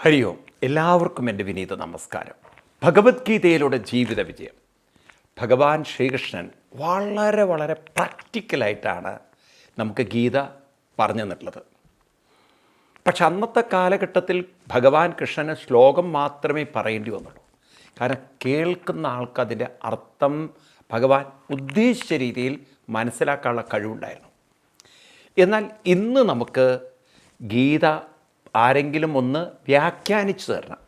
ഹരി ഓം. എല്ലാവർക്കും എൻ്റെ വിനീത നമസ്കാരം. ഭഗവത്ഗീതയിലൂടെ ജീവിത വിജയം. ഭഗവാൻ ശ്രീകൃഷ്ണൻ വളരെ വളരെ പ്രാക്ടിക്കലായിട്ടാണ് നമുക്ക് ഗീത പറഞ്ഞു തന്നിട്ടുള്ളത്. പക്ഷെ അന്നത്തെ കാലഘട്ടത്തിൽ ഭഗവാൻ കൃഷ്ണന് ശ്ലോകം മാത്രമേ പറയേണ്ടി വന്നുള്ളൂ. കാരണം കേൾക്കുന്ന ആൾക്ക് അതിൻ്റെ അർത്ഥം ഭഗവാൻ ഉദ്ദേശിച്ച രീതിയിൽ മനസ്സിലാക്കാനുള്ള കഴിവുണ്ടായിരുന്നു. എന്നാൽ ഇന്ന് നമുക്ക് ഗീത ആരെങ്കിലും ഒന്ന് വ്യാഖ്യാനിച്ചു തരണം,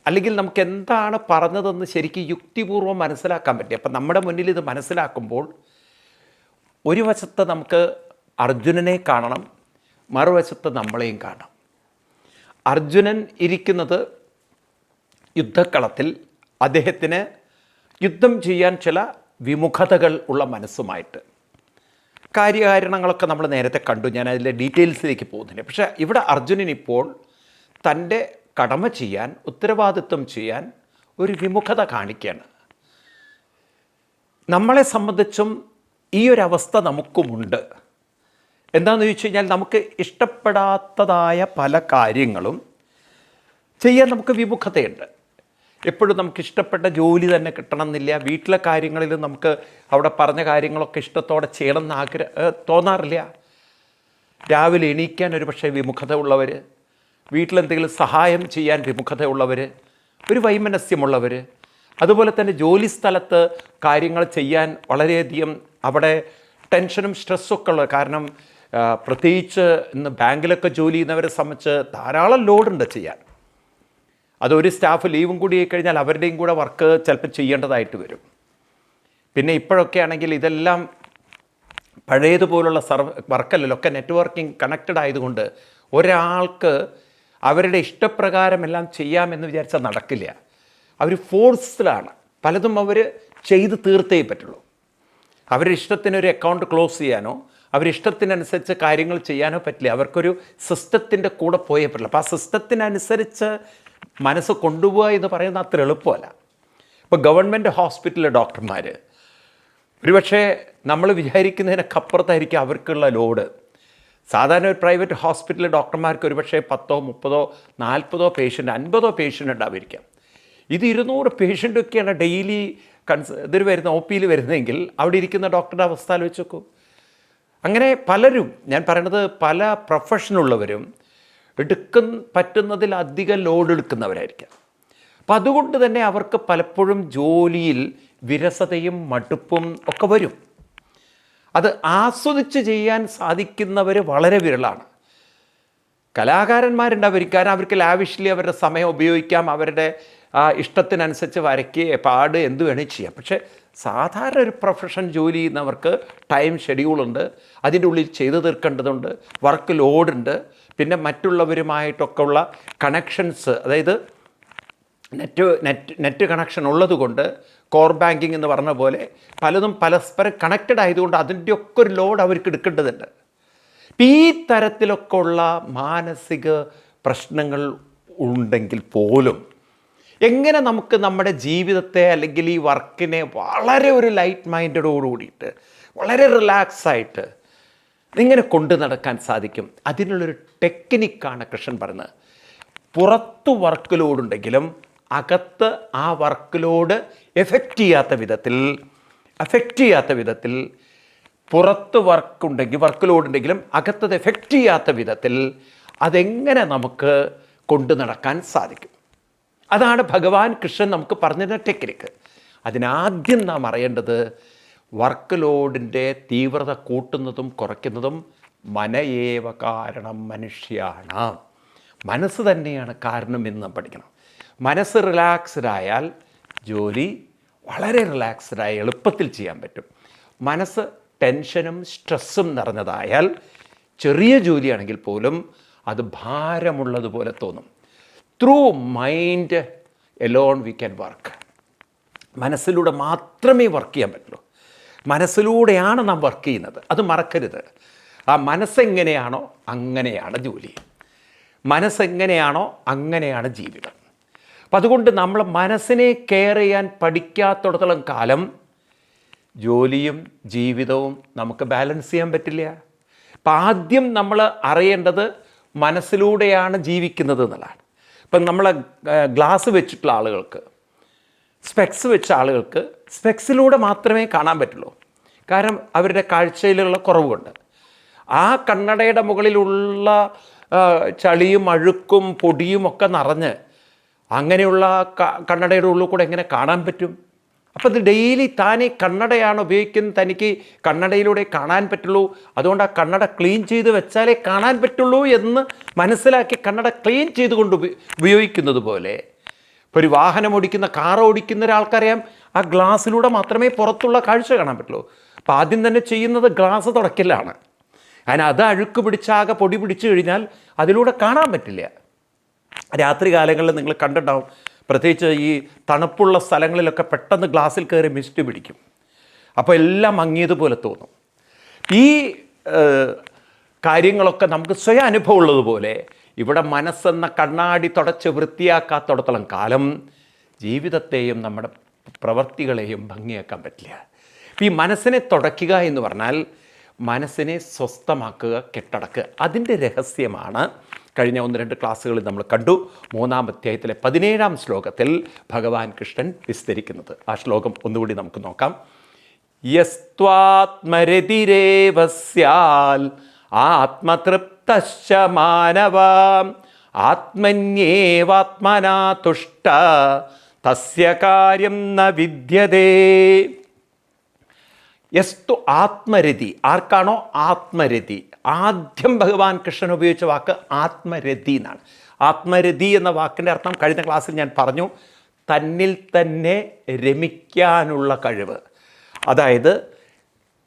അല്ലെങ്കിൽ നമുക്ക് എന്താണ് പറഞ്ഞതെന്ന് ശരിക്കും യുക്തിപൂർവ്വം മനസ്സിലാക്കാൻ പറ്റും. അപ്പം നമ്മുടെ മുന്നിൽ ഇത് മനസ്സിലാക്കുമ്പോൾ ഒരു വശത്ത് നമുക്ക് അർജുനനെ കാണണം, മറുവശത്ത് നമ്മളെയും കാണാം. അർജുനൻ ഇരിക്കുന്നത് യുദ്ധക്കളത്തിൽ, അദ്ദേഹത്തിന് യുദ്ധം ചെയ്യാൻ ചില വിമുഖതകൾ ഉള്ള മനസ്സുമായിട്ട്. കാര്യകാരണങ്ങളൊക്കെ നമ്മൾ നേരത്തെ കണ്ടു, ഞാൻ അതിലെ ഡീറ്റെയിൽസിലേക്ക് പോകുന്നില്ല. പക്ഷേ ഇവിടെ അർജുനൻ ഇപ്പോൾ തൻ്റെ കടമ ചെയ്യാൻ, ഉത്തരവാദിത്വം ചെയ്യാൻ ഒരു വിമുഖത കാണിക്കുകയാണ്. നമ്മളെ സംബന്ധിച്ചും ഈ ഒരു അവസ്ഥ നമുക്കുമുണ്ട്. എന്താണെന്ന് ചോദിച്ചു കഴിഞ്ഞാൽ, നമുക്ക് ഇഷ്ടപ്പെടാത്തതായ പല കാര്യങ്ങളും ചെയ്യാൻ നമുക്ക് വിമുഖതയുണ്ട്. എപ്പോഴും നമുക്ക് ഇഷ്ടപ്പെട്ട ജോലി തന്നെ കിട്ടണമെന്നില്ല. വീട്ടിലെ കാര്യങ്ങളിൽ നമുക്ക് അവിടെ പറഞ്ഞ കാര്യങ്ങളൊക്കെ ഇഷ്ടത്തോടെ ചെയ്യണമെന്ന് തോന്നാറില്ല. രാവിലെ എണീക്കാൻ ഒരു പക്ഷേ വിമുഖത ഉള്ളവർ, വീട്ടിലെന്തെങ്കിലും സഹായം ചെയ്യാൻ വിമുഖത ഉള്ളവർ, ഒരു വൈമനസ്യമുള്ളവർ, അതുപോലെ തന്നെ ജോലി സ്ഥലത്ത് കാര്യങ്ങൾ ചെയ്യാൻ വളരെയധികം അവിടെ ടെൻഷനും സ്ട്രെസ്സൊക്കെ ഉള്ളത്. കാരണം പ്രത്യേകിച്ച് ഇന്ന് ബാങ്കിലൊക്കെ ജോലി ചെയ്യുന്നവരെ സംബന്ധിച്ച് ധാരാളം ലോഡുണ്ട് ചെയ്യാൻ. അതൊരു സ്റ്റാഫ് ലീവും കൂടി കഴിഞ്ഞാൽ അവരുടെയും കൂടെ വർക്ക് ചിലപ്പോൾ ചെയ്യേണ്ടതായിട്ട് വരും. പിന്നെ ഇപ്പോഴൊക്കെ ആണെങ്കിൽ ഇതെല്ലാം പഴയതുപോലുള്ള വർക്കല്ലല്ലോ, ഒക്കെ നെറ്റ്വർക്കിംഗ് കണക്റ്റഡ് ആയതുകൊണ്ട് ഒരാൾക്ക് അവരുടെ ഇഷ്ടപ്രകാരം എല്ലാം ചെയ്യാമെന്ന് വിചാരിച്ചാൽ നടക്കില്ല. അവർ ഫോഴ്സിലാണ്. പലതും അവർ ചെയ്ത് തീർത്തേ പറ്റുള്ളൂ. അവരുടെ ഇഷ്ടത്തിനൊരു അക്കൗണ്ട് ക്ലോസ് ചെയ്യാനോ അവരിഷ്ടത്തിനനുസരിച്ച് കാര്യങ്ങൾ ചെയ്യാനോ പറ്റില്ല. അവർക്കൊരു സിസ്റ്റത്തിൻ്റെ കൂടെ പോയേ പറ്റില്ല. അപ്പോൾ ആ സിസ്റ്റത്തിനനുസരിച്ച് മനസ്സ് കൊണ്ടുപോകുക എന്ന് പറയുന്നത് അത്ര എളുപ്പമല്ല. ഇപ്പോൾ ഗവൺമെൻറ് ഹോസ്പിറ്റലിലെ ഡോക്ടർമാർ ഒരുപക്ഷെ നമ്മൾ വിചാരിക്കുന്നതിനൊക്കെ അപ്പുറത്തായിരിക്കും അവർക്കുള്ള ലോഡ്. സാധാരണ ഒരു പ്രൈവറ്റ് ഹോസ്പിറ്റലിലെ ഡോക്ടർമാർക്ക് ഒരുപക്ഷെ 10, 30, 40 പേഷ്യൻ്റ്, 50 പേഷ്യൻ്റ് ഉണ്ടായിരിക്കാം. ഇത് 200 പേഷ്യൻ്റൊക്കെയാണ് ഡെയിലി ഇതിൽ വരുന്ന OPയിൽ വരുന്നതെങ്കിൽ അവിടെ ഇരിക്കുന്ന ഡോക്ടറുടെ അവസ്ഥ ആലോചിച്ച് നോക്കൂ. അങ്ങനെ പലരും, ഞാൻ പറയണത് പല പ്രൊഫഷനുള്ളവരും പറ്റുന്നതിലധികം ലോഡ് എടുക്കുന്നവരായിരിക്കാം. അപ്പം അതുകൊണ്ട് തന്നെ അവർക്ക് പലപ്പോഴും ജോലിയിൽ വിരസതയും മടുപ്പും ഒക്കെ വരും. അത് ആസ്വദിച്ച് ചെയ്യാൻ സാധിക്കുന്നവർ വളരെ വിരളാണ്. കലാകാരന്മാരുണ്ടാവും, കാരണം അവർക്ക് ലാവിഷ്ലി അവരുടെ സമയം ഉപയോഗിക്കാം, അവരുടെ ഇഷ്ടത്തിനനുസരിച്ച് വരയ്ക്കുക, പാട് എന്ത് വേണമെങ്കിൽ ചെയ്യാം. പക്ഷേ സാധാരണ ഒരു പ്രൊഫഷൻ ജോലി ചെയ്യുന്നവർക്ക് ടൈം ഷെഡ്യൂളുണ്ട്, അതിൻ്റെ ഉള്ളിൽ ചെയ്തു തീർക്കേണ്ടതുണ്ട്, വർക്ക് ലോഡുണ്ട്, പിന്നെ മറ്റുള്ളവരുമായിട്ടൊക്കെ ഉള്ള കണക്ഷൻസ്, അതായത് നെറ്റ് കണക്ഷൻ ഉള്ളതുകൊണ്ട് കോർ ബാങ്കിങ് എന്ന് പറഞ്ഞ പോലെ പലതും പരസ്പരം കണക്റ്റഡ് ആയതുകൊണ്ട് അതിൻ്റെയൊക്കെ ഒരു ലോഡ് അവർക്ക് എടുക്കേണ്ടതുണ്ട്. ഈ തരത്തിലൊക്കെ ഉള്ള മാനസിക പ്രശ്നങ്ങൾ ഉണ്ടെങ്കിൽ പോലും എങ്ങനെ നമുക്ക് നമ്മുടെ ജീവിതത്തെ അല്ലെങ്കിൽ ഈ വർക്കിനെ വളരെ ഒരു ലൈറ്റ് മൈൻഡോട് കൂടിയിട്ട് വളരെ റിലാക്സായിട്ട് ഇങ്ങനെ കൊണ്ടു നടക്കാൻ സാധിക്കും? അതിനുള്ളൊരു ടെക്നിക്കാണ് കൃഷ്ണൻ പറയുന്നത്. പുറത്ത് വർക്ക് ലോഡുണ്ടെങ്കിലും അകത്ത് ആ വർക്ക് ലോഡ് എഫക്റ്റ് ചെയ്യാത്ത വിധത്തിൽ പുറത്ത് വർക്ക് ലോഡുണ്ടെങ്കിലും അകത്തത് എഫക്റ്റ് ചെയ്യാത്ത വിധത്തിൽ അതെങ്ങനെ നമുക്ക് കൊണ്ടു നടക്കാൻ സാധിക്കും? അതാണ് ഭഗവാൻ കൃഷ്ണൻ നമുക്ക് പറഞ്ഞിരുന്ന ടെക്നിക്ക്. അതിനാദ്യം നാം അറിയേണ്ടത് വർക്ക് ലോഡിൻ്റെ തീവ്രത കൂട്ടുന്നതും കുറയ്ക്കുന്നതും മനയേവ കാരണം മനുഷ്യാണ്. മനസ്സ് തന്നെയാണ് കാരണം എന്ന് നാം പഠിക്കണം. മനസ്സ് റിലാക്സ്ഡായാൽ ജോലി വളരെ റിലാക്സ്ഡായി എളുപ്പത്തിൽ ചെയ്യാൻ പറ്റും. മനസ്സ് ടെൻഷനും സ്ട്രെസ്സും നിറഞ്ഞതായാൽ ചെറിയ ജോലിയാണെങ്കിൽ പോലും അത് ഭാരമുള്ളതുപോലെ തോന്നും. Through mind Elon we can work. മനസ്സിലൂടെ മാത്രമേ വർക്ക് ചെയ്യാൻ പറ്റുള്ളൂ. മനസ്സിലൂടെയാണ് നാം വർക്ക് ചെയ്യുന്നത്, അത് മറക്കരുത്. ആ മനസ്സെങ്ങനെയാണോ അങ്ങനെയാണ് ജോലി, മനസ്സെങ്ങനെയാണോ അങ്ങനെയാണ് ജീവിതം. അപ്പം അതുകൊണ്ട് നമ്മൾ മനസ്സിനെ കെയർ ചെയ്യാൻ പഠിക്കാത്തിടത്തോളം കാലം ജോലിയും ജീവിതവും നമുക്ക് ബാലൻസ് ചെയ്യാൻ പറ്റില്ല. അപ്പം ആദ്യം നമ്മൾ അറിയേണ്ടത് മനസ്സിലൂടെയാണ് ജീവിക്കുന്നത് എന്നുള്ളതാണ്. ഇപ്പം നമ്മളെ ഗ്ലാസ് വെച്ചിട്ടുള്ള ആളുകൾക്ക്, സ്പെക്സ് വെച്ച ആളുകൾക്ക് സ്പെക്സിലൂടെ മാത്രമേ കാണാൻ പറ്റുള്ളൂ. കാരണം അവരുടെ കാഴ്ചയിലുള്ള കുറവുണ്ട്. ആ കണ്ണടയുടെ മുകളിലുള്ള ചളിയും അഴുക്കും പൊടിയും ഒക്കെ നിറഞ്ഞ് അങ്ങനെയുള്ള കണ്ണടയുടെ ഉള്ളിൽ കൂടെ എങ്ങനെ കാണാൻ പറ്റും? അപ്പോൾ ഇത് ഡെയിലി താനീ കണ്ണടയാണ് ഉപയോഗിക്കുന്നത്, തനിക്ക് കണ്ണടയിലൂടെ കാണാൻ പറ്റുള്ളൂ, അതുകൊണ്ട് ആ കണ്ണട ക്ലീൻ ചെയ്ത് വെച്ചാലേ കാണാൻ പറ്റുള്ളൂ എന്ന് മനസ്സിലാക്കി കണ്ണട ക്ലീൻ ചെയ്തുകൊണ്ട് ഉപയോഗിക്കുന്നത് പോലെ ഇപ്പോൾ ഒരു വാഹനം ഓടിക്കുന്ന, കാർ ഓടിക്കുന്ന ഒരാൾക്കറിയാം ആ ഗ്ലാസ്സിലൂടെ മാത്രമേ പുറത്തുള്ള കാഴ്ച കാണാൻ പറ്റുള്ളൂ. അപ്പോൾ ആദ്യം തന്നെ ചെയ്യുന്നത് ഗ്ലാസ് തുടയ്ക്കലാണ്. അതിന് അത് അഴുക്ക് പിടിച്ചാകെ പൊടി പിടിച്ചു കഴിഞ്ഞാൽ അതിലൂടെ കാണാൻ പറ്റില്ല. രാത്രി കാലങ്ങളിൽ നിങ്ങൾ കണ്ടിട്ടുണ്ടാവും, പ്രത്യേകിച്ച് ഈ തണുപ്പുള്ള സ്ഥലങ്ങളിലൊക്കെ പെട്ടെന്ന് ഗ്ലാസ്സിൽ കയറി മിസ്റ്റ് പിടിക്കും. അപ്പോൾ എല്ലാം മങ്ങിയതുപോലെ തോന്നും. ഈ കാര്യങ്ങളൊക്കെ നമുക്ക് സ്വയം അനുഭവം ഉള്ളതുപോലെ ഇവിടെ മനസ്സെന്ന കണ്ണാടി തുടച്ച് വൃത്തിയാക്കാത്തടത്തോളം കാലം ജീവിതത്തെയും നമ്മുടെ പ്രവൃത്തികളെയും ഭംഗിയാക്കാൻ പറ്റില്ല. ഈ മനസ്സിനെ തുടയ്ക്കുക എന്ന് പറഞ്ഞാൽ മനസ്സിനെ സ്വസ്ഥമാക്കുക, കെട്ടടക്കുക. അതിൻ്റെ രഹസ്യമാണ് കഴിഞ്ഞ 1-2 ക്ലാസ്സുകളിൽ നമ്മൾ കണ്ടു. 3-ാം അധ്യായത്തിലെ 17-ാം ശ്ലോകത്തിൽ ഭഗവാൻ കൃഷ്ണൻ വിസ്തരിക്കുന്നത്. ആ ശ്ലോകം ഒന്നുകൂടി നമുക്ക് നോക്കാം. യസ്ത്വാത്മരതിരേവ സ്യാൽ ആത്മതൃപ്തശ്ച മാനവാം ആത്മന്യേവാത്മനാ തുഷ്ട തസ്യ കാര്യം ന വിദ്യതേ. യസ്തു ആത്മരതി, ആർക്കാണോ ആത്മരതി, ആദ്യം ഭഗവാൻ കൃഷ്ണൻ ഉപയോഗിച്ച വാക്ക് ആത്മരതി എന്നാണ്. ആത്മരതി എന്ന വാക്കിൻ്റെ അർത്ഥം കഴിഞ്ഞ ക്ലാസ്സിൽ ഞാൻ പറഞ്ഞു, തന്നിൽ തന്നെ രമിക്കാനുള്ള കഴിവ്. അതായത്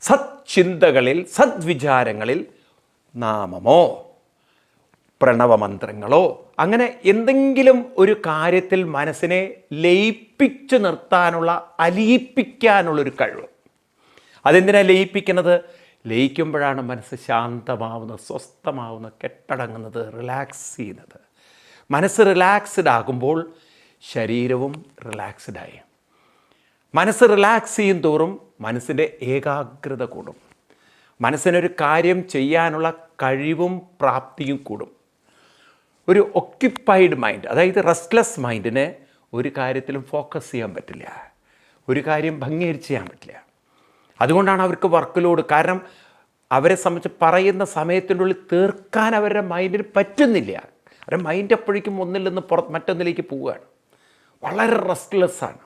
സത്ചിന്തകളിൽ, സദ്വിചാരങ്ങളിൽ നാമമോ പ്രണവമന്ത്രങ്ങളോ അങ്ങനെ എന്തെങ്കിലും ഒരു കാര്യത്തിൽ മനസ്സിനെ ലയിപ്പിച്ച് നിർത്താനുള്ള, അലിയിപ്പിക്കാനുള്ളൊരു കഴിവ്. അതെന്തിനാണ് ലയിപ്പിക്കുന്നത്? ലയിക്കുമ്പോഴാണ് മനസ്സ് ശാന്തമാവുന്നത്, സ്വസ്ഥമാവുന്നത്, കെട്ടടങ്ങുന്നത്, റിലാക്സ് ചെയ്യുന്നത്. മനസ്സ് റിലാക്സ്ഡ് ആകുമ്പോൾ ശരീരവും റിലാക്സ്ഡായി. മനസ്സ് റിലാക്സ് ചെയ്യും തോറും മനസ്സിൻ്റെ ഏകാഗ്രത കൂടും. മനസ്സിനൊരു കാര്യം ചെയ്യാനുള്ള കഴിവും പ്രാപ്തിയും കൂടും. ഒരു ഒക്യുപ്പൈഡ് മൈൻഡ്, അതായത് റെസ്റ്റ്ലെസ് മൈൻഡിന് ഒരു കാര്യത്തിലും ഫോക്കസ് ചെയ്യാൻ പറ്റില്ല, ഒരു കാര്യം ഭംഗിയായിട്ട് ചെയ്യാൻ പറ്റില്ല. അതുകൊണ്ടാണ് അവർക്ക് വർക്ക് ലോഡ്. കാരണം അവരെ സംബന്ധിച്ച് പറയുന്ന സമയത്തിൻ്റെ ഉള്ളിൽ തീർക്കാൻ അവരുടെ മൈൻഡിന് പറ്റുന്നില്ല. അവരുടെ മൈൻഡ് എപ്പോഴേക്കും ഒന്നിൽ നിന്ന് മറ്റൊന്നിലേക്ക് പോവുകയാണ്. വളരെ റെസ്റ്റ്ലെസ്സാണ്.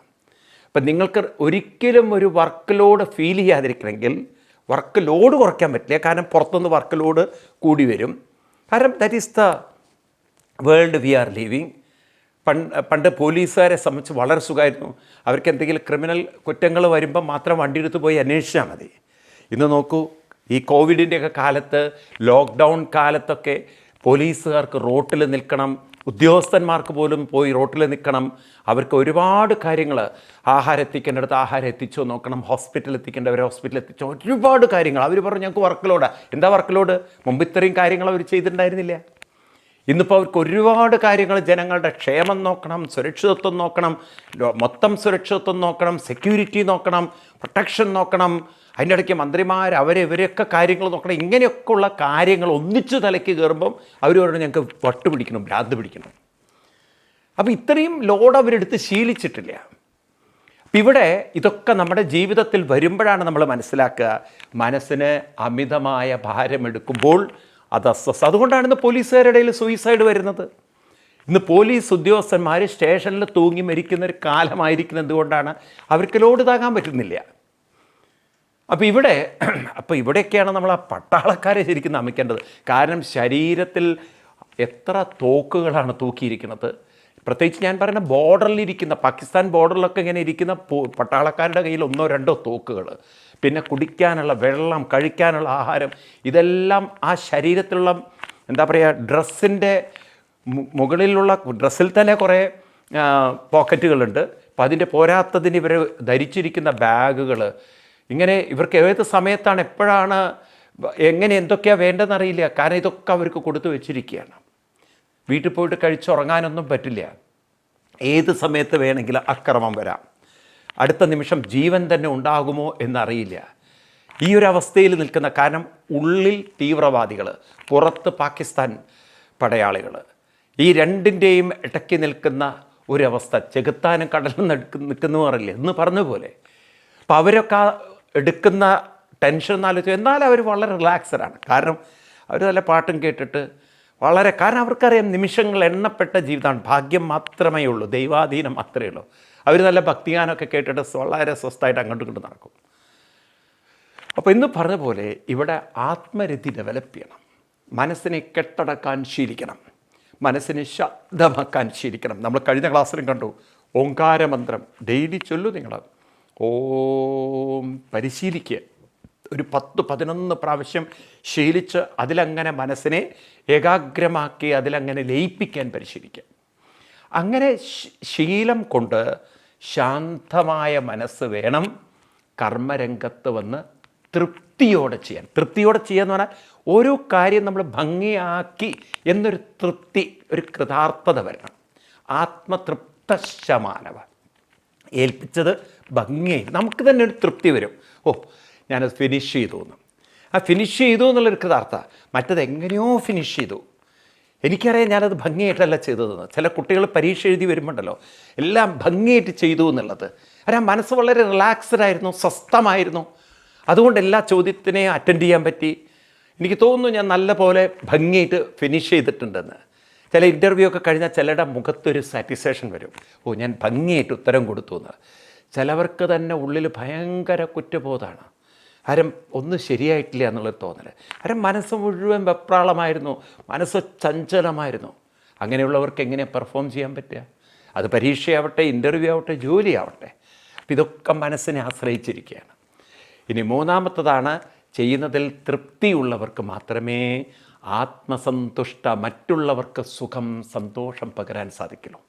അപ്പം നിങ്ങൾക്ക് ഒരിക്കലും ഒരു വർക്ക് ലോഡ് ഫീൽ ചെയ്യാതിരിക്കണമെങ്കിൽ വർക്ക് ലോഡ് കുറയ്ക്കാൻ പറ്റില്ല. കാരണം പുറത്തുനിന്ന് വർക്ക് ലോഡ് കൂടി വരും. കാരണം that is the world we are living. പണ്ട് പോലീസുകാരെ സംബന്ധിച്ച് വളരെ സുഖമായിരുന്നു. അവർക്ക് എന്തെങ്കിലും ക്രിമിനൽ കുറ്റങ്ങൾ വരുമ്പം മാത്രം വണ്ടിയെടുത്ത് പോയി അന്വേഷിച്ചാൽ മതി. ഇന്ന് നോക്കൂ, ഈ കോവിഡിൻ്റെയൊക്കെ കാലത്ത്, ലോക്ക്ഡൗൺ കാലത്തൊക്കെ പോലീസുകാർക്ക് റോട്ടിൽ നിൽക്കണം, ഉദ്യോഗസ്ഥന്മാർക്ക് പോലും പോയി റോട്ടിൽ നിൽക്കണം. അവർക്ക് ഒരുപാട് കാര്യങ്ങൾ, ആഹാരം എത്തിക്കേണ്ടടുത്ത് ആഹാരം എത്തിച്ചോ നോക്കണം, ഹോസ്പിറ്റലിൽ എത്തിക്കേണ്ടവരെ ഹോസ്പിറ്റലിൽ എത്തിച്ചോ, ഒരുപാട് കാര്യങ്ങൾ. അവർ പറഞ്ഞു ഞങ്ങൾക്ക് വർക്ക് ലോഡാണ്. എന്താ വർക്ക് ലോഡ്? മുമ്പ് ഇത്രയും കാര്യങ്ങൾ അവർ ചെയ്തിട്ടുണ്ടായിരുന്നില്ല. ഇന്നിപ്പോൾ അവർക്ക് ഒരുപാട് കാര്യങ്ങൾ, ജനങ്ങളുടെ ക്ഷേമം നോക്കണം, സുരക്ഷിതത്വം നോക്കണം, മൊത്തം സുരക്ഷിതത്വം നോക്കണം, സെക്യൂരിറ്റി നോക്കണം, പ്രൊട്ടക്ഷൻ നോക്കണം, അതിൻ്റെ ഇടയ്ക്ക് മന്ത്രിമാർ ഇവരെയൊക്കെ കാര്യങ്ങൾ നോക്കണം. ഇങ്ങനെയൊക്കെ ഉള്ള കാര്യങ്ങൾ ഒന്നിച്ച് തലയ്ക്ക് കയറുമ്പം അവർ പറഞ്ഞു ഞങ്ങൾക്ക് വട്ട് പിടിക്കണം, ഭ്രാന്ത് പിടിക്കണം. അപ്പോൾ ഇത്രയും ലോഡ് അവരെടുത്ത് ശീലിച്ചിട്ടില്ല. അപ്പം ഇവിടെ ഇതൊക്കെ നമ്മുടെ ജീവിതത്തിൽ വരുമ്പോഴാണ് നമ്മൾ മനസ്സിലാക്കുക, മനസ്സിന് അമിതമായ ഭാരമെടുക്കുമ്പോൾ അത് അസ്വസ്ഥ. അതുകൊണ്ടാണ് ഇന്ന് പോലീസുകാരുടെ ഇടയിൽ സൂയിസൈഡ് വരുന്നത്. ഇന്ന് പോലീസ് ഉദ്യോഗസ്ഥന്മാർ സ്റ്റേഷനിൽ തൂങ്ങി മരിക്കുന്ന ഒരു കാലമായിരിക്കുന്നത് എന്തുകൊണ്ടാണ്? അവർക്ക് ലോഡ് താങ്ങാൻ പറ്റുന്നില്ല. അപ്പോൾ ഇവിടെയൊക്കെയാണ് നമ്മൾ ആ പട്ടാളക്കാരെ ശരിക്കും നമിക്കേണ്ടത്. കാരണം ശരീരത്തിൽ എത്ര തോക്കുകളാണ് തൂക്കിയിരിക്കുന്നത്. പ്രത്യേകിച്ച് ഞാൻ പറയുന്ന ബോർഡറിലിരിക്കുന്ന, പാകിസ്ഥാൻ ബോർഡറിലൊക്കെ ഇങ്ങനെ ഇരിക്കുന്ന പട്ടാളക്കാരുടെ കയ്യിൽ 1-2 തോക്കുകൾ, പിന്നെ കുടിക്കാനുള്ള വെള്ളം, കഴിക്കാനുള്ള ആഹാരം, ഇതെല്ലാം ആ ശരീരത്തിലുള്ള എന്താ പറയുക, ഡ്രസ്സിൻ്റെ മുകളിലുള്ള ഡ്രസ്സിൽ തന്നെ കുറേ പോക്കറ്റുകളുണ്ട്. അപ്പോൾ അതിൻ്റെ പോരാത്തതിന് ഇവർ ധരിച്ചിരിക്കുന്ന ബാഗുകൾ, ഇങ്ങനെ ഇവർക്ക് ഏത് സമയത്താണ്, എപ്പോഴാണ്, എങ്ങനെ എന്തൊക്കെയാണ് വേണ്ടതെന്നറിയില്ല. കാരണം ഇതൊക്കെ അവർക്ക് കൊടുത്തു വെച്ചിരിക്കുകയാണ്. വീട്ടിൽ പോയിട്ട് കഴിച്ചുറങ്ങാനൊന്നും പറ്റില്ല. ഏത് സമയത്ത് വേണമെങ്കിലും അക്രമം വരാം. അടുത്ത നിമിഷം ജീവൻ തന്നെ ഉണ്ടാകുമോ എന്നറിയില്ല. ഈ ഒരു അവസ്ഥയിൽ നിൽക്കുന്ന, കാരണം ഉള്ളിൽ തീവ്രവാദികൾ, പുറത്ത് പാകിസ്ഥാൻ പടയാളികൾ. ഈ രണ്ടിൻ്റെയും ഇടയ്ക്ക് നിൽക്കുന്ന ഒരവസ്ഥ, ചെകുത്താനും കടലിൽ നിൽക്കുന്നു പറയില്ലേ എന്ന് പറഞ്ഞ പോലെ. അപ്പം അവരൊക്കെ എടുക്കുന്ന ടെൻഷൻ ആലോചിച്ചു. എന്നാലും അവർ വളരെ റിലാക്സ്ഡാണ്. കാരണം അവർ നല്ല പാട്ടും കേട്ടിട്ട് കാരണം അവർക്കറിയാം നിമിഷങ്ങൾ എണ്ണപ്പെട്ട ജീവിതമാണ്, ഭാഗ്യം മാത്രമേ ഉള്ളൂ, ദൈവാധീനം മാത്രമേ ഉള്ളൂ. അവർ നല്ല ഭക്തിഗാനമൊക്കെ കേട്ടിട്ട് വളരെ സ്വസ്ഥമായിട്ട് അങ്ങോട്ടും ഇങ്ങോട്ടും നടക്കും. അപ്പോൾ ഇന്ന് പറഞ്ഞ പോലെ ഇവിടെ ആത്മരതി ഡെവലപ്പ് ചെയ്യണം, മനസ്സിനെ കെട്ടടക്കാൻ ശീലിക്കണം, മനസ്സിനെ ശബ്ദമാക്കാൻ ശീലിക്കണം. നമ്മൾ കഴിഞ്ഞ ക്ലാസ്സിലും കണ്ടു, ഓങ്കാരമന്ത്രം ഡെയിലി ചൊല്ലു. നിങ്ങൾ ഓം പരിശീലിക്കുക, ഒരു 10-11 പ്രാവശ്യം ശീലിച്ച് അതിലങ്ങനെ മനസ്സിനെ ഏകാഗ്രമാക്കി അതിലങ്ങനെ ലയിപ്പിക്കാൻ പരിശീലിക്കുക. അങ്ങനെ ശീലം കൊണ്ട് ശാന്തമായ മനസ്സ് വേണം കർമ്മരംഗത്ത് വന്ന് തൃപ്തിയോടെ ചെയ്യാൻ. തൃപ്തിയോടെ ചെയ്യുക എന്ന് പറഞ്ഞാൽ ഓരോ കാര്യം നമ്മൾ ഭംഗിയാക്കി എന്നൊരു തൃപ്തി, ഒരു കൃതാർത്ഥത വരണം. ആത്മതൃപ്തശമാനവ, ഏൽപ്പിച്ചത് ഭംഗിയായി നമുക്ക് തന്നെ ഒരു തൃപ്തി വരും. ഞാനത് ഫിനിഷ് ചെയ്തു എന്ന്. ആ ഫിനിഷ് ചെയ്തു എന്നുള്ളൊരു കൃതാർത്ഥ. മറ്റത് എങ്ങനെയോ ഫിനിഷ് ചെയ്തു, എനിക്കറിയാം ഞാനത് ഭംഗിയായിട്ടല്ല ചെയ്തതെന്ന്. ചില കുട്ടികൾ പരീക്ഷ എഴുതി വരുമ്പോണ്ടല്ലോ എല്ലാം ഭംഗിയായിട്ട് ചെയ്തു എന്നുള്ളത്. കാരണം മനസ്സ് വളരെ റിലാക്സ്ഡ് ആയിരുന്നു, സ്വസ്ഥമായിരുന്നു. അതുകൊണ്ട് എല്ലാ ചോദ്യത്തിനെയും അറ്റൻഡ് ചെയ്യാൻ പറ്റി. എനിക്ക് തോന്നുന്നു ഞാൻ നല്ല പോലെ ഭംഗിയായിട്ട് ഫിനിഷ് ചെയ്തിട്ടുണ്ടെന്ന്. ചില ഇൻ്റർവ്യൂ ഒക്കെ കഴിഞ്ഞാൽ ചിലരുടെ മുഖത്തൊരു സാറ്റിസ്ഫാക്ഷൻ വരും, ഞാൻ ഭംഗിയായിട്ട് ഉത്തരം കൊടുത്തു എന്ന്. ചിലവർക്ക് തന്നെ ഉള്ളിൽ ഭയങ്കര കുറ്റബോധമാണ്, ഒന്നും ശരിയായിട്ടില്ല എന്നുള്ളൊരു തോന്നൽ. മനസ്സ് മുഴുവൻ വെപ്രാളമായിരുന്നു, മനസ്സ് ചഞ്ചലമായിരുന്നു. അങ്ങനെയുള്ളവർക്ക് എങ്ങനെ പെർഫോം ചെയ്യാൻ പറ്റുക? അത് പരീക്ഷയാവട്ടെ, ഇൻ്റർവ്യൂ ആവട്ടെ, ജോലി ആവട്ടെ. അപ്പം ഇതൊക്കെ മനസ്സിനെ ആശ്രയിച്ചിരിക്കുകയാണ്. ഇനി മൂന്നാമത്തതാണ്, ചെയ്യുന്നതിൽ തൃപ്തിയുള്ളവർക്ക് മാത്രമേ മറ്റുള്ളവർക്ക് സുഖം, സന്തോഷം പകരാൻ സാധിക്കുള്ളൂ.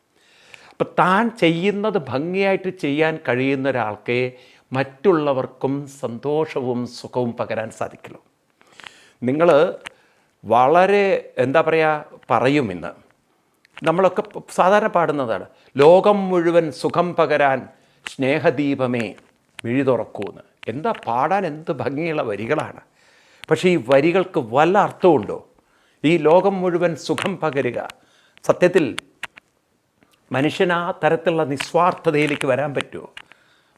അപ്പം താൻ ചെയ്യുന്നത് ഭംഗിയായിട്ട് ചെയ്യാൻ കഴിയുന്ന ഒരാൾക്ക് മറ്റുള്ളവർക്കും സന്തോഷവും സുഖവും പകരാൻ സാധിക്കുള്ളൂ. നിങ്ങൾ വളരെ പറയും ഇന്ന് നമ്മളൊക്കെ സാധാരണ പാടുന്നതാണ്, ലോകം മുഴുവൻ സുഖം പകരാൻ സ്നേഹദീപമേ മിഴി തുറക്കൂന്ന്. പാടാൻ എന്ത് ഭംഗിയുള്ള വരികളാണ്. പക്ഷേ ഈ വരികൾക്ക് വല്ല അർത്ഥമുണ്ടോ? ഈ ലോകം മുഴുവൻ സുഖം പകരുക, സത്യത്തിൽ മനുഷ്യൻ ആ തരത്തിലുള്ള നിസ്വാർത്ഥതയിലേക്ക് വരാൻ പറ്റുമോ?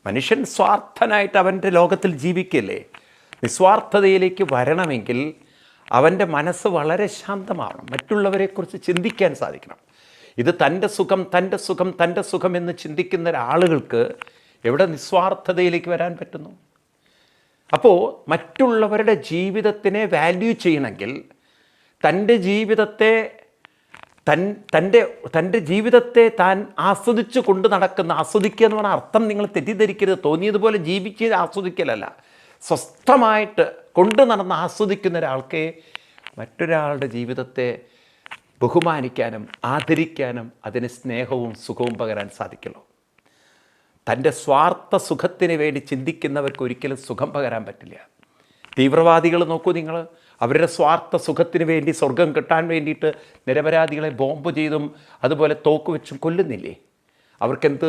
മനുഷ്യൻ സ്വാർത്ഥനായിട്ട് അവൻ്റെ ലോകത്തിൽ ജീവിക്കല്ലേ. നിസ്വാർത്ഥതയിലേക്ക് വരണമെങ്കിൽ അവൻ്റെ മനസ്സ് വളരെ ശാന്തമാവണം, മറ്റുള്ളവരെക്കുറിച്ച് ചിന്തിക്കാൻ സാധിക്കണം. ഇത് തൻ്റെ സുഖം, തൻ്റെ സുഖം, തൻ്റെ സുഖം എന്ന് ചിന്തിക്കുന്ന ഒരാളുകൾക്ക് എവിടെ നിസ്വാർത്ഥതയിലേക്ക് വരാൻ പറ്റുന്നു? അപ്പോൾ മറ്റുള്ളവരുടെ ജീവിതത്തിനെ വാല്യൂ ചെയ്യണമെങ്കിൽ തൻ്റെ ജീവിതത്തെ താൻ ആസ്വദിച്ച് കൊണ്ട് നടക്കുന്ന, ആസ്വദിക്കുക എന്ന് പറഞ്ഞാൽ അർത്ഥം നിങ്ങൾ തെറ്റിദ്ധരിക്കരുത്, തോന്നിയതുപോലെ ജീവിച്ച് ആസ്വദിക്കലല്ല. സ്വസ്ഥമായിട്ട് കൊണ്ട് നടന്ന് ആസ്വദിക്കുന്ന ഒരാൾക്ക് മറ്റൊരാളുടെ ജീവിതത്തെ ബഹുമാനിക്കാനും ആദരിക്കാനും അതിന് സ്നേഹവും സുഖവും പകരാൻ സാധിക്കുള്ളൂ. തൻ്റെ സ്വാർത്ഥ സുഖത്തിന് വേണ്ടി ചിന്തിക്കുന്നവർക്ക് ഒരിക്കലും സുഖം പകരാൻ പറ്റില്ല. തീവ്രവാദികൾ നോക്കൂ നിങ്ങൾ, അവരുടെ സ്വാർത്ഥ സുഖത്തിന് വേണ്ടി, സ്വർഗം കിട്ടാൻ വേണ്ടിയിട്ട് നിരപരാധികളെ ബോംബ് ചെയ്തും അതുപോലെ തോക്ക് വെച്ചും കൊല്ലുന്നില്ലേ? അവർക്കെന്ത്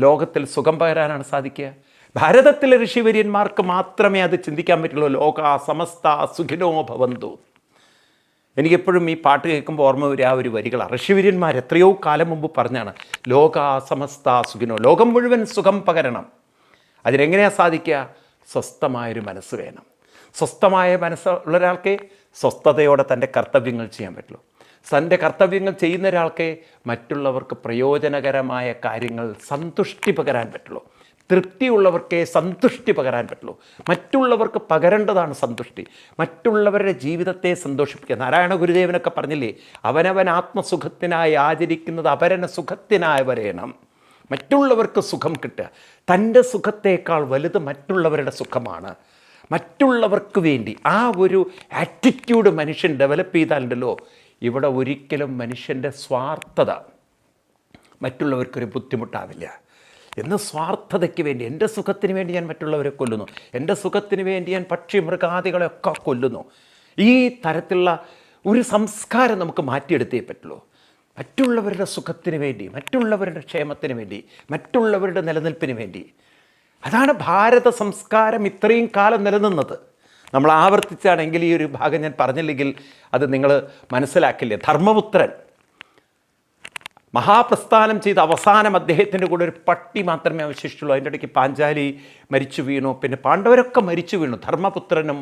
ലോകത്തിൽ സുഖം പകരാനാണ് സാധിക്കുക? ഭാരതത്തിലെ ഋഷിവര്യന്മാർക്ക് മാത്രമേ അത് ചിന്തിക്കാൻ പറ്റുള്ളൂ. ലോക സമസ്ത സുഖിനോ ഭവന്തു. എനിക്കെപ്പോഴും ഈ പാട്ട് കേൾക്കുമ്പോൾ ഓർമ്മ വരിക ആ ഒരു വരികളാണ്. ഋഷിവര്യന്മാർ എത്രയോ കാലം മുമ്പ് പറഞ്ഞാണ്, ലോക സമസ്ത സുഖിനോ, ലോകം മുഴുവൻ സുഖം പകരണം. അതിനെങ്ങനെയാണ് സാധിക്കുക? സ്വസ്ഥമായൊരു മനസ്സ് വേണം. സ്വസ്ഥമായ മനസ്സുള്ള ഒരാൾക്ക് സ്വസ്ഥതയോടെ തൻ്റെ കർത്തവ്യങ്ങൾ ചെയ്യാൻ പറ്റുള്ളൂ. തൻ്റെ കർത്തവ്യങ്ങൾ ചെയ്യുന്ന ഒരാൾക്ക് മറ്റുള്ളവർക്ക് പ്രയോജനകരമായ കാര്യങ്ങൾ സന്തുഷ്ടി പകരാൻ പറ്റുള്ളൂ. തൃപ്തിയുള്ളവർക്കേ സന്തുഷ്ടി പകരാൻ പറ്റുള്ളൂ. മറ്റുള്ളവർക്ക് പകരേണ്ടതാണ് സന്തുഷ്ടി, മറ്റുള്ളവരുടെ ജീവിതത്തെ സന്തോഷിപ്പിക്കുക. നാരായണ ഗുരുദേവനൊക്കെ പറഞ്ഞില്ലേ, അവനവൻ ആത്മസുഖത്തിനായി ആചരിക്കുന്നത് അപരന സുഖത്തിനായി വരേണം. മറ്റുള്ളവർക്ക് സുഖം കിട്ടുക, തൻ്റെ സുഖത്തേക്കാൾ വലുത് മറ്റുള്ളവരുടെ സുഖമാണ്. മറ്റുള്ളവർക്ക് വേണ്ടി ആ ഒരു ആറ്റിറ്റ്യൂഡ് മനുഷ്യൻ ഡെവലപ്പ് ചെയ്താലുണ്ടല്ലോ, ഇവിടെ ഒരിക്കലും മനുഷ്യൻ്റെ സ്വാർത്ഥത മറ്റുള്ളവർക്കൊരു ബുദ്ധിമുട്ടാവില്ല. എന്ന് സ്വാർത്ഥതയ്ക്ക് വേണ്ടി, എൻ്റെ സുഖത്തിന് വേണ്ടി ഞാൻ മറ്റുള്ളവരെ കൊല്ലുന്നു, എൻ്റെ സുഖത്തിന് വേണ്ടി ഞാൻ പക്ഷി മൃഗാദികളെയൊക്കെ കൊല്ലുന്നു. ഈ തരത്തിലുള്ള ഒരു സംസ്കാരം നമുക്ക് മാറ്റിയെടുത്തേ പറ്റുള്ളൂ. മറ്റുള്ളവരുടെ സുഖത്തിന് വേണ്ടി, മറ്റുള്ളവരുടെ ക്ഷേമത്തിന് വേണ്ടി, മറ്റുള്ളവരുടെ നിലനിൽപ്പിന് വേണ്ടി. അതാണ് ഭാരത സംസ്കാരം ഇത്രയും കാലം നിലനിന്നത്. നമ്മൾ ആവർത്തിച്ചാണെങ്കിൽ ഈ ഒരു ഭാഗം ഞാൻ പറഞ്ഞില്ലെങ്കിൽ അത് നിങ്ങൾ മനസ്സിലാക്കില്ലേ. ധർമ്മപുത്രൻ മഹാപ്രസ്ഥാനം ചെയ്ത് അവസാനം അദ്ദേഹത്തിൻ്റെ കൂടെ ഒരു പട്ടി മാത്രമേ അവശേഷിച്ചുള്ളൂ. അതിൻ്റെ ഇടയ്ക്ക് പാഞ്ചാലി മരിച്ചു വീണു, പിന്നെ പാണ്ഡവരൊക്കെ മരിച്ചു വീണു. ധർമ്മപുത്രനും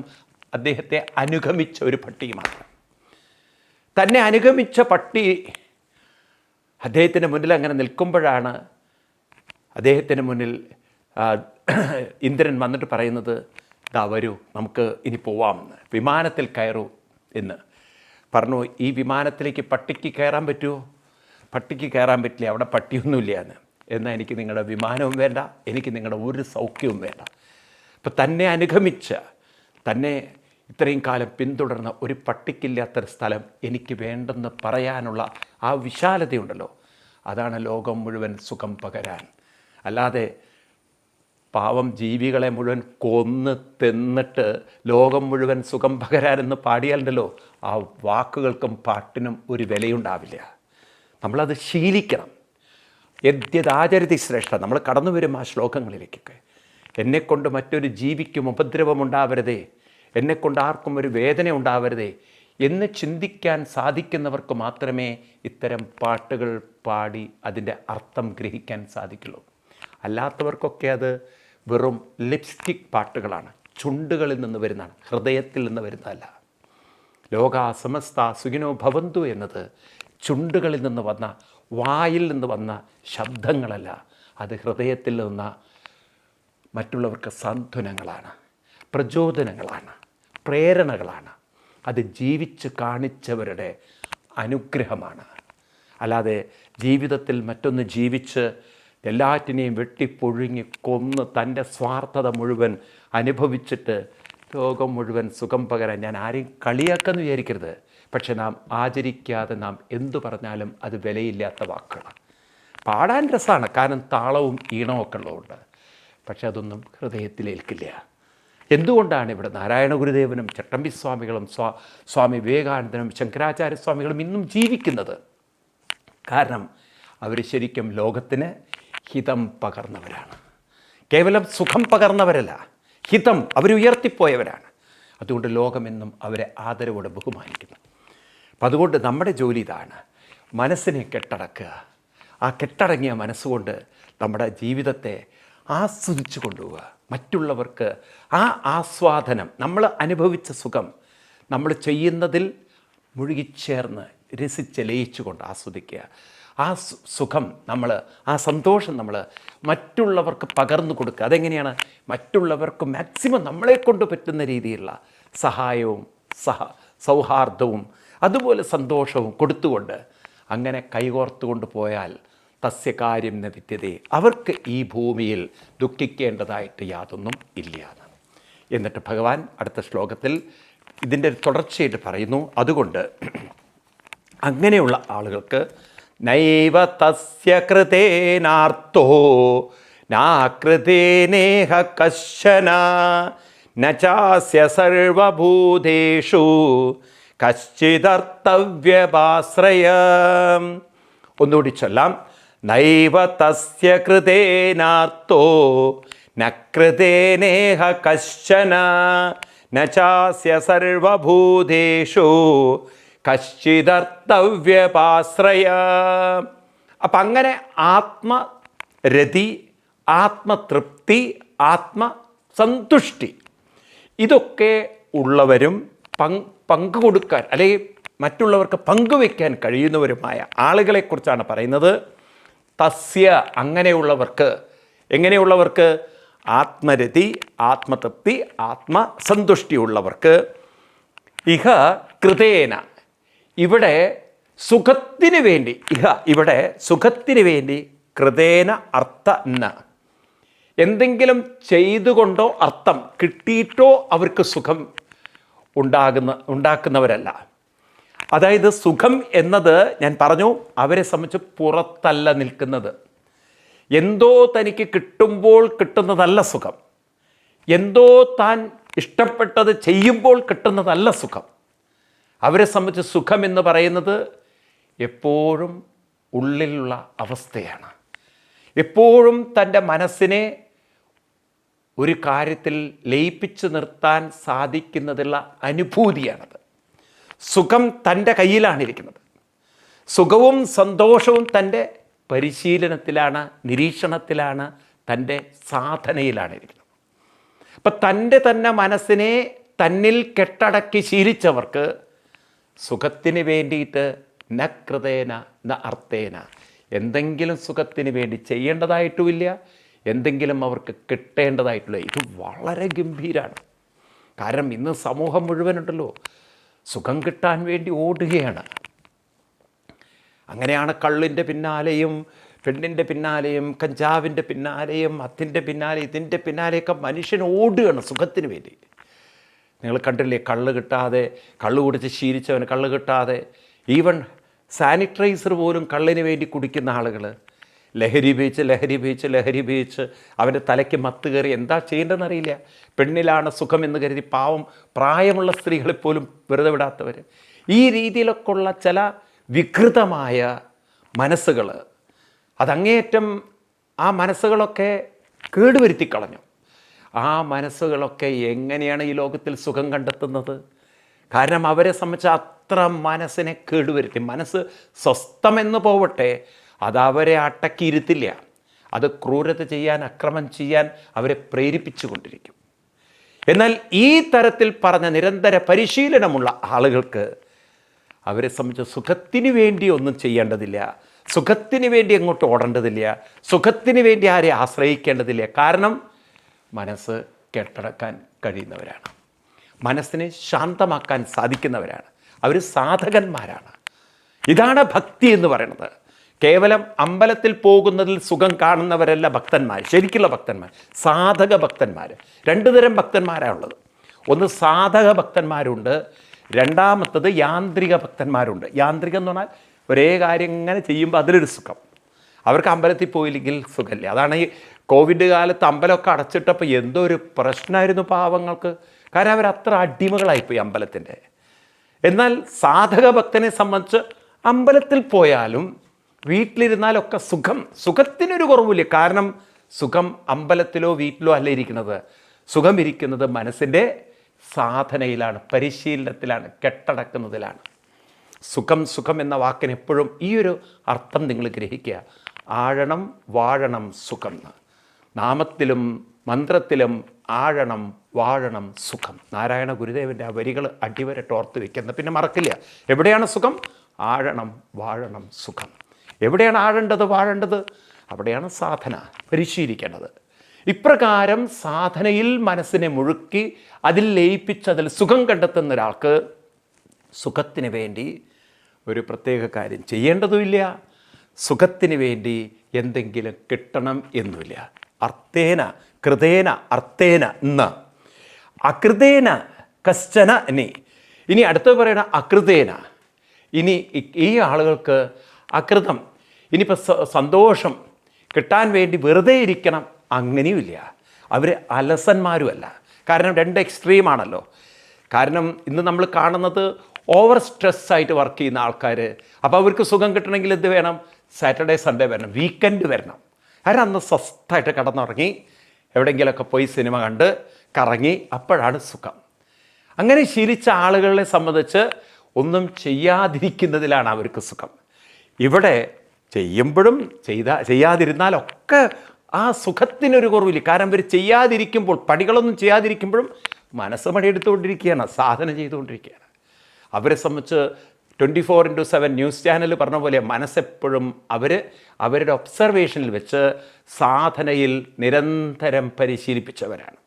അദ്ദേഹത്തെ അനുഗമിച്ച ഒരു പട്ടി മാത്രം. തന്നെ അനുഗമിച്ച പട്ടി അദ്ദേഹത്തിൻ്റെ മുന്നിൽ അങ്ങനെ നിൽക്കുമ്പോഴാണ് അദ്ദേഹത്തിന് മുന്നിൽ ഇന്ദ്രൻ വന്നിട്ട് പറയുന്നത്, ദാ വരൂ, നമുക്ക് ഇനി പോവാമെന്ന്, വിമാനത്തിൽ കയറൂ എന്ന് പറഞ്ഞു. ഈ വിമാനത്തിലേക്ക് പട്ടിക്ക് കയറാൻ പറ്റുമോ? പട്ടിക്ക് കയറാൻ പറ്റില്ല, അവിടെ പട്ടിയൊന്നുമില്ല എന്ന്. എന്നാൽ എനിക്ക് നിങ്ങളുടെ വിമാനവും വേണ്ട, എനിക്ക് നിങ്ങളുടെ ഒരു സൗഖ്യവും വേണ്ട. അപ്പം തന്നെ അനുഗമിച്ച, തന്നെ ഇത്രയും കാലം പിന്തുടർന്ന ഒരു പട്ടിക്കില്ലാത്തൊരു സ്ഥലം എനിക്ക് വേണ്ടെന്ന് പറയാനുള്ള ആ വിശാലതയുണ്ടല്ലോ, അതാണ് ലോകം മുഴുവൻ സുഖം പകരാൻ. അല്ലാതെ പാവം ജീവികളെ മുഴുവൻ കൊന്ന് തിന്നിട്ട് ലോകം മുഴുവൻ സുഖം പകരാനെന്ന് പാടിയാലുണ്ടല്ലോ, ആ വാക്കുകൾക്കും പാട്ടിനും ഒരു വിലയുണ്ടാവില്ല. നമ്മളത് ശീലിക്കണം. യദ്യദാചരതി ശ്രേഷ്ഠ. നമ്മൾ കടന്നു വരും ആ ശ്ലോകങ്ങളിലേക്കൊക്കെ. എന്നെക്കൊണ്ട് മറ്റൊരു ജീവിക്കും ഉപദ്രവമുണ്ടാവരുതേ, എന്നെക്കൊണ്ട് ആർക്കും ഒരു വേദന ഉണ്ടാവരുതേ എന്ന് ചിന്തിക്കാൻ സാധിക്കുന്നവർക്ക് മാത്രമേ ഇത്തരം പാട്ടുകൾ പാടി അതിൻ്റെ അർത്ഥം ഗ്രഹിക്കാൻ സാധിക്കുള്ളൂ. അല്ലാത്തവർക്കൊക്കെ അത് വെറും ലിപ്സ്റ്റിക് പാട്ടുകളാണ്, ചുണ്ടുകളിൽ നിന്ന് വരുന്നതാണ്, ഹൃദയത്തിൽ നിന്ന് വരുന്നതല്ല. ലോകാ സമസ്ത സുഖിനോ ഭവന്തു എന്നത് ചുണ്ടുകളിൽ നിന്ന് വന്ന, വായിൽ നിന്ന് വന്ന ശബ്ദങ്ങളല്ല, അത് ഹൃദയത്തിൽ നിന്ന മറ്റുള്ളവർക്ക് സാന്ത്വനങ്ങളാണ്, പ്രചോദനങ്ങളാണ്, പ്രേരണകളാണ്. അത് ജീവിച്ച് കാണിച്ചവരുടെ അനുഗ്രഹമാണ്. അല്ലാതെ ജീവിതത്തിൽ മറ്റൊന്ന് ജീവിച്ച് എല്ലാറ്റിനെയും വെട്ടിപ്പൊഴുങ്ങി കൊന്ന് തൻ്റെ സ്വാർത്ഥത മുഴുവൻ അനുഭവിച്ചിട്ട് ലോകം മുഴുവൻ സുഖം പകരാൻ ഞാൻ ആരെയും കളിയാക്കെന്ന് വിചാരിക്കരുത്. പക്ഷെ നാം ആചരിക്കാതെ നാം എന്തു പറഞ്ഞാലും അത് വിലയില്ലാത്ത വാക്കുകളാണ്. പാടാൻ രസമാണ്, കാരണം താളവും ഈണവും ഒക്കെ ഉള്ളതുകൊണ്ട്. പക്ഷെ അതൊന്നും ഹൃദയത്തിലേൽക്കില്ല. എന്തുകൊണ്ടാണ് ഇവിടെ നാരായണ ഗുരുദേവനും ചട്ടമ്പി സ്വാമികളും സ്വാമി വിവേകാനന്ദനും ശങ്കരാചാര്യസ്വാമികളും ഇന്നും ജീവിക്കുന്നത്? കാരണം അവർ ശരിക്കും ലോകത്തിന് ഹിതം പകർന്നവരാണ്. കേവലം സുഖം പകർന്നവരല്ല, ഹിതം അവരുയർത്തിപ്പോയവരാണ്. അതുകൊണ്ട് ലോകമെന്നും അവരെ ആദരവോടെ ബഹുമാനിക്കുന്നു. അപ്പം അതുകൊണ്ട് നമ്മുടെ ജോലി ഇതാണ്, മനസ്സിനെ കെട്ടടക്കുക. ആ കെട്ടടങ്ങിയ മനസ്സുകൊണ്ട് നമ്മുടെ ജീവിതത്തെ ആസ്വദിച്ചു കൊണ്ടുപോവുക. മറ്റുള്ളവർക്ക് ആ ആസ്വാദനം, നമ്മൾ അനുഭവിച്ച സുഖം നമ്മൾ ചെയ്യുന്നതിൽ മുഴുകിച്ചേർന്ന് രസിച്ച് ലയിച്ചുകൊണ്ട് ആസ്വദിക്കുക. ആ സുഖം നമ്മൾ, ആ സന്തോഷം നമ്മൾ മറ്റുള്ളവർക്ക് പകർന്നു കൊടുക്കുക. അതെങ്ങനെയാണ്? മറ്റുള്ളവർക്ക് മാക്സിമം നമ്മളെ കൊണ്ട് പറ്റുന്ന രീതിയിലുള്ള സഹായവും സൗഹാർദ്ദവും അതുപോലെ സന്തോഷവും കൊടുത്തുകൊണ്ട് അങ്ങനെ കൈകോർത്തുകൊണ്ട് പോയാൽ തസ്യ കാര്യം ന വിദ്യതേ, അവർക്ക് ഈ ഭൂമിയിൽ ദുഃഖിക്കേണ്ടതായിട്ട് യാതൊന്നും ഇല്ല. എന്നിട്ട് ഭഗവാൻ അടുത്ത ശ്ലോകത്തിൽ ഇതിൻ്റെ തുടർച്ചയായിട്ട് പറയുന്നു. അതുകൊണ്ട് അങ്ങനെയുള്ള ആളുകൾക്ക് നൈവ തസ്യ കൃതേനാർത്തോ നാകൃതേനേഹ കശ്ചന നചാസ്യ സർവഭൂതേഷു കശ്ചിദർത്തവ്യപാശ്രയം. ഒന്നുകൂടി ചൊല്ലാം. നൈവ തസ്യ കൃതേനാർത്തോ നകൃതേനേഹ കശ്ചന നചാസ്യ സർവഭൂതേഷു കശ്ചിദർത്തവ്യപാശ്രയം. അപ്പം അങ്ങനെ ആത്മരതി, ആത്മതൃപ്തി, ആത്മസന്തുഷ്ടി ഇതൊക്കെ ഉള്ളവരും പങ്കുകൊടുക്കാൻ അല്ലെങ്കിൽ മറ്റുള്ളവർക്ക് പങ്കുവയ്ക്കാൻ കഴിയുന്നവരുമായ ആളുകളെക്കുറിച്ചാണ് പറയുന്നത്. തസ്യ, അങ്ങനെയുള്ളവർക്ക്. എങ്ങനെയുള്ളവർക്ക്? ആത്മരതി, ആത്മതൃപ്തി, ആത്മസന്തുഷ്ടിയുള്ളവർക്ക്. ഇഹ കൃതേന, ഇവിടെ സുഖത്തിന് വേണ്ടി, ഇവിടെ സുഖത്തിന് വേണ്ടി, കൃതേന അർത്ഥ ന, എന്തെങ്കിലും ചെയ്തുകൊണ്ടോ അർത്ഥം കിട്ടിയിട്ടോ അവർക്ക് സുഖം ഉണ്ടാക്കുന്നവരല്ല. അതായത് സുഖം എന്നത് ഞാൻ പറഞ്ഞു, അവരെ സംബന്ധിച്ച് പുറത്തല്ല നിൽക്കുന്നത്. എന്തോ തനിക്ക് കിട്ടുമ്പോൾ കിട്ടുന്നതല്ല സുഖം, എന്തോ താൻ ഇഷ്ടപ്പെട്ടത് ചെയ്യുമ്പോൾ കിട്ടുന്നതല്ല സുഖം. അവരെ സംബന്ധിച്ച് സുഖം എന്ന് പറയുന്നത് എപ്പോഴും ഉള്ളിലുള്ള അവസ്ഥയാണ്. എപ്പോഴും തൻ്റെ മനസ്സിനെ ഒരു കാര്യത്തിൽ ലയിപ്പിച്ച് നിർത്താൻ സാധിക്കുന്നതുള്ള അനുഭൂതിയാണത്. സുഖം തൻ്റെ കയ്യിലാണിരിക്കുന്നത്. സുഖവും സന്തോഷവും തൻ്റെ പരിശീലനത്തിലാണ്, നിരീക്ഷണത്തിലാണ്, തൻ്റെ സാധനയിലാണ് ഇരിക്കുന്നത്. അപ്പം തൻ്റെ തന്നെ മനസ്സിനെ തന്നിൽ കെട്ടടക്കി ശീലിച്ചവർക്ക് സുഖത്തിന് വേണ്ടിയിട്ട് ന കൃതേന ന അർത്ഥേന എന്തെങ്കിലും സുഖത്തിന് വേണ്ടി ചെയ്യേണ്ടതായിട്ടുമില്ല, എന്തെങ്കിലും അവർക്ക് കിട്ടേണ്ടതായിട്ടുള്ള. ഇത് വളരെ ഗംഭീരമാണ്. കാരണം ഇന്ന് സമൂഹം മുഴുവനുണ്ടല്ലോ സുഖം കിട്ടാൻ വേണ്ടി ഓടുകയാണ്. അങ്ങനെയാണ് കള്ളിൻ്റെ പിന്നാലെയും പെണ്ണിൻ്റെ പിന്നാലെയും കഞ്ചാവിൻ്റെ പിന്നാലെയും അതിൻ്റെ പിന്നാലെ ഇതിൻ്റെ പിന്നാലെയൊക്കെ മനുഷ്യൻ ഓടുകയാണ് സുഖത്തിന് വേണ്ടി. നിങ്ങൾ കണ്ടില്ലേ, കള്ള് കിട്ടാതെ, കള്ള് കുടിച്ച് ശീലിച്ചവന് കള്ള് കിട്ടാതെ, ഈവൻ സാനിറ്റൈസർ പോലും കള്ളിന് വേണ്ടി കുടിക്കുന്ന ആളുകൾ. ലഹരി ഉപയോഗിച്ച് അവൻ്റെ തലയ്ക്ക് മത്ത് കയറി എന്താ ചെയ്യേണ്ടതെന്നറിയില്ല. പെണ്ണിലാണ് സുഖം എന്ന് കരുതി പാവം പ്രായമുള്ള സ്ത്രീകളെപ്പോലും വെറുതെ വിടാത്തവർ. ഈ രീതിയിലൊക്കെ ഉള്ള ചില വികൃതമായ മനസ്സുകൾ, അതങ്ങേയറ്റം ആ മനസ്സുകളൊക്കെ കേടുവരുത്തിക്കളഞ്ഞു. ആ മനസ്സുകളൊക്കെ എങ്ങനെയാണ് ഈ ലോകത്തിൽ സുഖം കണ്ടെത്തുന്നത്? കാരണം അവരെ സംബന്ധിച്ച് അത്ര മനസ്സിനെ കേടുവരുത്തി. മനസ്സ് സ്വസ്ഥമെന്ന് പോവട്ടെ, അതവരെ അടക്കിയിരുത്തില്ല. അത് ക്രൂരത ചെയ്യാൻ, അക്രമം ചെയ്യാൻ അവരെ പ്രേരിപ്പിച്ചു കൊണ്ടിരിക്കും. എന്നാൽ ഈ തരത്തിൽ പറഞ്ഞ നിരന്തര പരിശീലനമുള്ള ആളുകൾക്ക് അവരെ സംബന്ധിച്ച് സുഖത്തിന് വേണ്ടി ഒന്നും ചെയ്യേണ്ടതില്ല, സുഖത്തിന് വേണ്ടി എങ്ങോട്ട് ഓടേണ്ടതില്ല, സുഖത്തിന് വേണ്ടി ആരെ ആശ്രയിക്കേണ്ടതില്ല. കാരണം മനസ്സ് കെട്ടടക്കാൻ കഴിയുന്നവരാണ്, മനസ്സിനെ ശാന്തമാക്കാൻ സാധിക്കുന്നവരാണ്, അവർ സാധകന്മാരാണ്. ഇതാണ് ഭക്തി എന്ന് പറയുന്നത്. കേവലം അമ്പലത്തിൽ പോകുന്നതിൽ സുഖം കാണുന്നവരല്ല ഭക്തന്മാർ, ശരിക്കുള്ള ഭക്തന്മാർ, സാധക ഭക്തന്മാർ. രണ്ട് തരം ഭക്തന്മാരാണുള്ളത്. ഒന്ന് സാധക ഭക്തന്മാരുണ്ട്, രണ്ടാമത്തത് യാന്ത്രിക ഭക്തന്മാരുണ്ട്. യാന്ത്രികം എന്ന് പറഞ്ഞാൽ ഒരേ കാര്യം ഇങ്ങനെ ചെയ്യുമ്പോൾ അതിലൊരു സുഖം. അവർക്ക് അമ്പലത്തിൽ പോയില്ലെങ്കിൽ സുഖമില്ല. അതാണ് ഈ കോവിഡ് കാലത്ത് അമ്പലമൊക്കെ അടച്ചിട്ടപ്പോൾ എന്തോ ഒരു പ്രശ്നമായിരുന്നു പാവങ്ങൾക്ക്. കാരണം അവരത്ര അടിമകളായിപ്പോയി അമ്പലത്തിൻ്റെ. എന്നാൽ സാധക ഭക്തനെ സംബന്ധിച്ച് അമ്പലത്തിൽ പോയാലും വീട്ടിലിരുന്നാലൊക്കെ സുഖത്തിനൊരു കുറവില്ല. കാരണം സുഖം അമ്പലത്തിലോ വീട്ടിലോ അല്ല ഇരിക്കുന്നത്. സുഖം ഇരിക്കുന്നത് മനസ്സിൻ്റെ സാധനയിലാണ്, പരിശീലനത്തിലാണ്, കെട്ടടക്കുന്നതിലാണ്. സുഖം എന്ന വാക്കിന് എപ്പോഴും ഈ ഒരു അർത്ഥം നിങ്ങൾ ഗ്രഹിക്കുക. ആഴണം വാഴണം സുഖം. നാമത്തിലും മന്ത്രത്തിലും ആഴണം വാഴണം സുഖം. നാരായണ ഗുരുദേവൻ്റെ ആ വരികൾ അടിവരട്ട് ഓർത്ത് വയ്ക്കുന്നത് പിന്നെ മറക്കില്ല. എവിടെയാണ് സുഖം? ആഴണം വാഴണം സുഖം. എവിടെയാണ് ആഴേണ്ടത്, വാഴേണ്ടത്? അവിടെയാണ് സാധന പരിശീലിക്കേണ്ടത്. ഇപ്രകാരം സാധനയിൽ മനസ്സിനെ മുഴുക്കി അതിൽ ലയിപ്പിച്ച് അതിൽ സുഖം കണ്ടെത്തുന്ന ഒരാൾക്ക് സുഖത്തിന് വേണ്ടി ഒരു പ്രത്യേക കാര്യം ചെയ്യേണ്ടതുമില്ല, സുഖത്തിന് വേണ്ടി എന്തെങ്കിലും കിട്ടണം എന്നുമില്ല. അർത്ഥേന കൃതേന അർത്ഥേന എന്ന് അകൃതേന കശ്ചന നീ. ഇനി അടുത്തത് പറയണ അകൃതേന. ഇനി ഈ ആളുകൾക്ക് അകൃതം, ഇനിയിപ്പോൾ സന്തോഷം കിട്ടാൻ വേണ്ടി വെറുതെ ഇരിക്കണം അങ്ങനെയുമില്ല. അവർ അലസന്മാരുമല്ല. കാരണം രണ്ട് എക്സ്ട്രീമാണല്ലോ. കാരണം ഇന്ന് നമ്മൾ കാണുന്നത് ഓവർ സ്ട്രെസ്സായിട്ട് വർക്ക് ചെയ്യുന്ന ആൾക്കാർ. അപ്പോൾ അവർക്ക് സുഖം കിട്ടണമെങ്കിൽ എന്ത് വേണം? സാറ്റർഡേ സൺഡേ വരണം, വീക്കെൻഡ് വരണം. കാരണം അന്ന് സ്വസ്ഥമായിട്ട് കിടന്നുറങ്ങി എവിടെയെങ്കിലുമൊക്കെ പോയി സിനിമ കണ്ട് കറങ്ങി, അപ്പോഴാണ് സുഖം. അങ്ങനെ ശീലിച്ച ആളുകളെ സംബന്ധിച്ച് ഒന്നും ചെയ്യാതിരിക്കുന്നതിലാണ് അവർക്ക് സുഖം. ഇവിടെ ചെയ്യുമ്പോഴും ചെയ്യാതിരുന്നാലൊക്കെ ആ സുഖത്തിനൊരു കുറവില്ല. കാരണം ഇവർ ചെയ്യാതിരിക്കുമ്പോൾ, പണികളൊന്നും ചെയ്യാതിരിക്കുമ്പോഴും മനസ്സ് പണിയെടുത്തുകൊണ്ടിരിക്കുകയാണ്, സാധന ചെയ്തുകൊണ്ടിരിക്കുകയാണ്. അവരെ സംബന്ധിച്ച് 24/7 ന്യൂസ് ചാനൽ പറഞ്ഞ പോലെ മനസ്സെപ്പോഴും അവരുടെ ഒബ്സർവേഷനിൽ വെച്ച് സാധനയിൽ നിരന്തരം പരിശീലിപ്പിച്ചവരാണ്.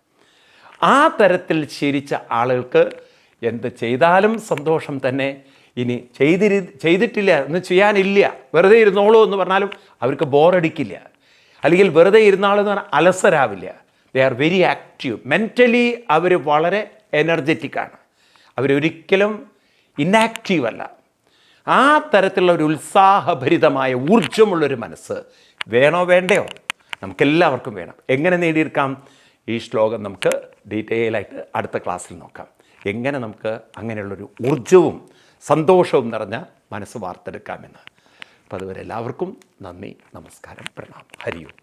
ആ തരത്തിൽ ശീലിച്ച ആളുകൾക്ക് എന്ത് ചെയ്താലും സന്തോഷം തന്നെ. ഇനി ചെയ്തിട്ടില്ല എന്ന് ചെയ്യാനില്ല, വെറുതെ ഇരുന്നോളൂ എന്ന് പറഞ്ഞാലും അവർക്ക് ബോറടിക്കില്ല. അല്ലെങ്കിൽ വെറുതെ ഇരുന്നാളെന്ന് പറഞ്ഞാൽ അലസരാവില്ല. They are very active. Mentally അവർ വളരെ എനർജറ്റിക്കാണ്. അവരൊരിക്കലും ഇന്നാക്റ്റീവ് അല്ല. ആ തരത്തിലുള്ള ഒരു ഉത്സാഹഭരിതമായ ഊർജ്ജമുള്ളൊരു മനസ്സ് വേണോ വേണ്ടയോ? നമുക്കെല്ലാവർക്കും വേണം. എങ്ങനെ നേടിയെടുക്കാം? ഈ ശ്ലോകം നമുക്ക് ഡീറ്റെയിലായിട്ട് അടുത്ത ക്ലാസ്സിൽ നോക്കാം. എങ്ങനെ നമുക്ക് അങ്ങനെയുള്ളൊരു ഊർജ്ജവും സന്തോഷവും നിറഞ്ഞ മനസ്സ് വാർത്തെടുക്കാമെന്ന്. അപ്പോൾ അതുവരെ എല്ലാവർക്കും നന്ദി, നമസ്കാരം, പ്രണാമം, ഹരി ഓം.